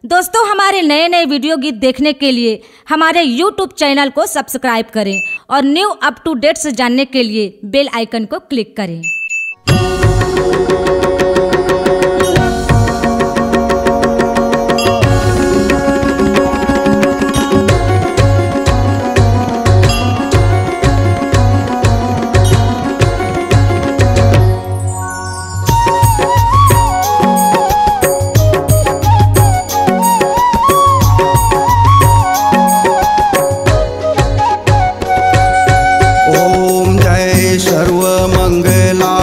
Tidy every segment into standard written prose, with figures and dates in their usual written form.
दोस्तों, हमारे नए नए वीडियो गीत देखने के लिए हमारे YouTube चैनल को सब्सक्राइब करें और न्यू अप टू डेट्स जानने के लिए बेल आइकन को क्लिक करें। सर्वमंगला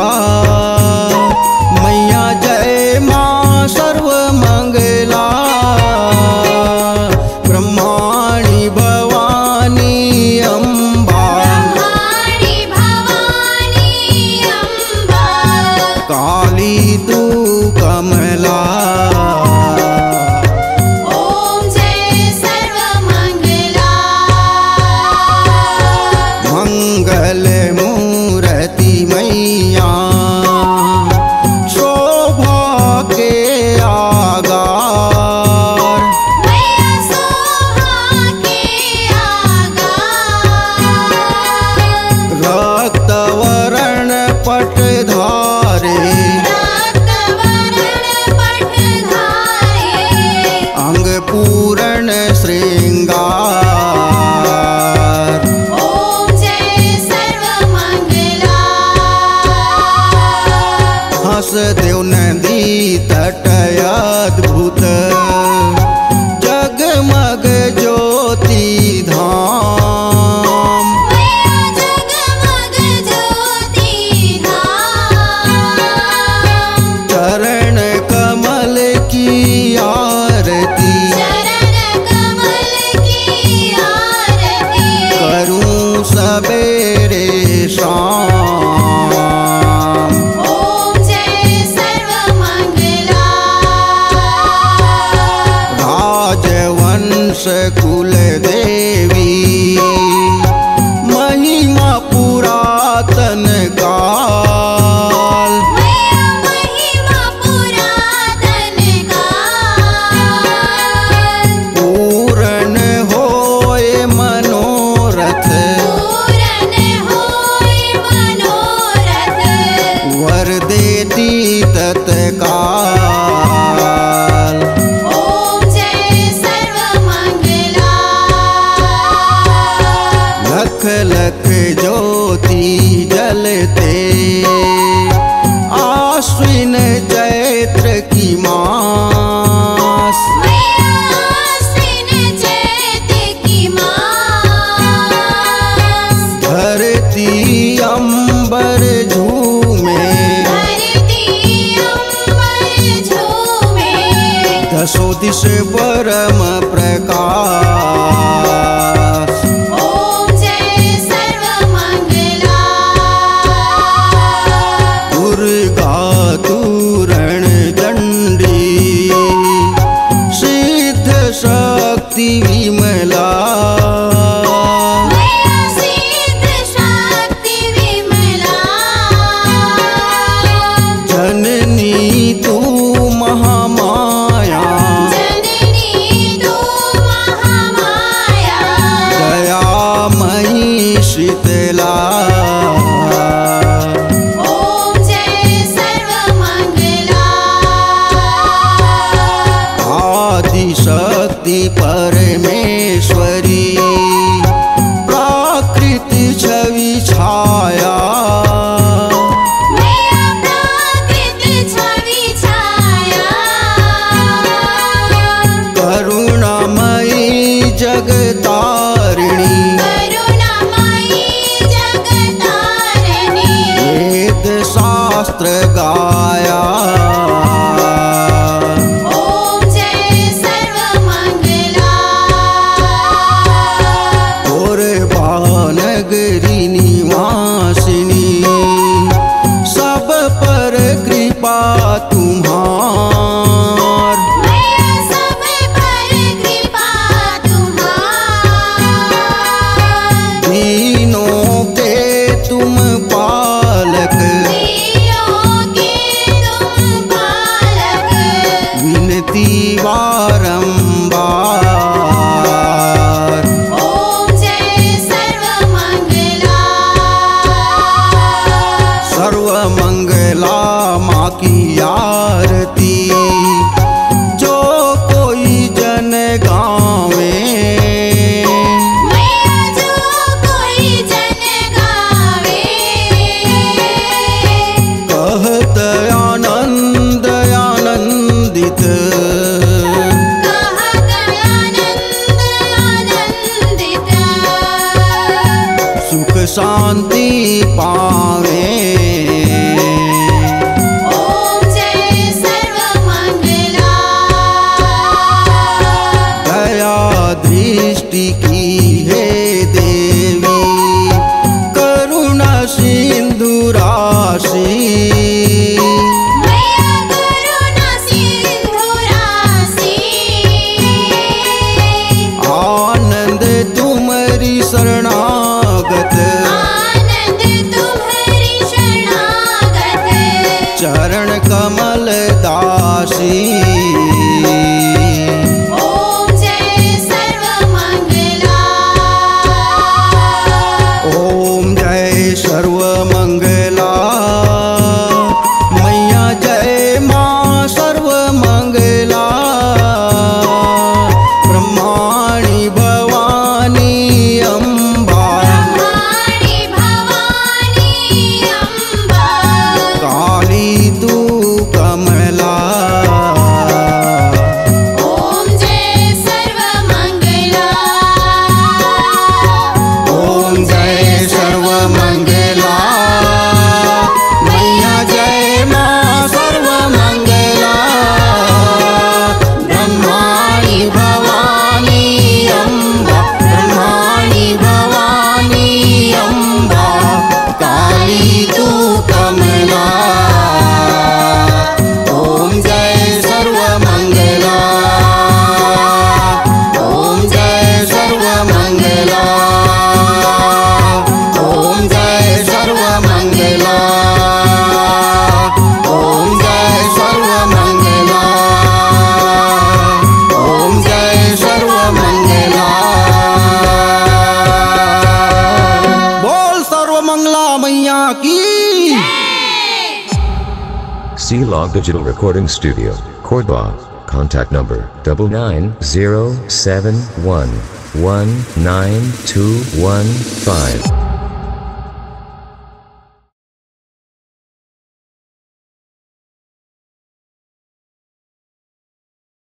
मैया जय माँ सर्वमंगला, ब्रह्माणी भवानी अम्बा, काली तू कमला। ओम जय सर्वमंगला, मंगल मैया शोभा के आगार, मैया शोभा के आगार, रक्त वरण पटधारे, अंग पूर्ण श्रृंगार। ओम जय सर्वमंगला, हंसदेव नदी तट अद्भुत, जगमग ज्योति धाम, मैया जगमग ज्योति धाम, चरण कमल की आरती, चरण कमल की आरती, करूं सबेरे शाम। ओम जय सर्वमंगला, राजवंश कुल देवी, महिमा पुरातन काल, मैया महिमा पुरातन काल, पूर्ण होए मनोरथ, पूर्ण होए मनोरथ, वर देती तत्काल। ओम जय सर्वमंगला, लख लख ज्योति जलते, आश्विन चैत्र की मास, मैया आश्विन चैत की मास, धरती अंबर झूमे, धरती अंबर झूमे, दसों दिश परम प्रकाश। ओम जय सर्वमंगला, दुर्गा तूरण दंडी, सिद्ध शक्ति विमला, मैया सिद्ध शक्ति विमला, जननी तू महामाया, जननी तू महामाया, दयामयी शीतला। ओम जय सर्वमंगला, आदिशक्ति परमेश्वरी, प्राकृत छवि छाया, मैया प्राकृत छवि छाया, करुणामयी जगतारिणी, करुणामयी जगतारिणी, वेद शास्त्र गाया। ओम जय सर्वमंगला, बारंबार। ओम जय सर्वमंगला। सर्वमंगला माँ की आरती जो कोई जन गावे। मैया जो कोई जन गावे। कहत आनंद आनंदित। कहत आनंद आनंदित। सुख शांति पावे। ओम जय सर्वमंगला। दया दृष्टि की हे देवी करुणा सिंधु राशि। मैया करुणा सिंधु राशि। आनंद तुम्हारी शरणागत। आनंद तुम्हारी शरणागत। चरण कमल दासी। ओम जय सर्वमंगला। ओम जय सर्वमंगला। मैया जय माँ सर्वमंगला। ब्रह्माणी भवानी अम्बा। ब्रह्माणी भवानी अम्बा। काली तू कमला। ओम जय सर्वमंगला। ओम जय सर्वमंगला। मैया जय माँ सर्वमंगला। ब्रह्माणी भवानी अम्बा। ब्रह्माणी भवानी अम्बा। काली तू कमला। ओम जय सर्वमंगला। ओम जय सर्वमंगला। ओम जय सर्वमंगला। ओम जय सर्वमंगला। ओम जय सर्वमंगला। बोल सर्वमंगला मैया की। C-Log Digital Recording Studio, Cordoba. Contact number 99071192115.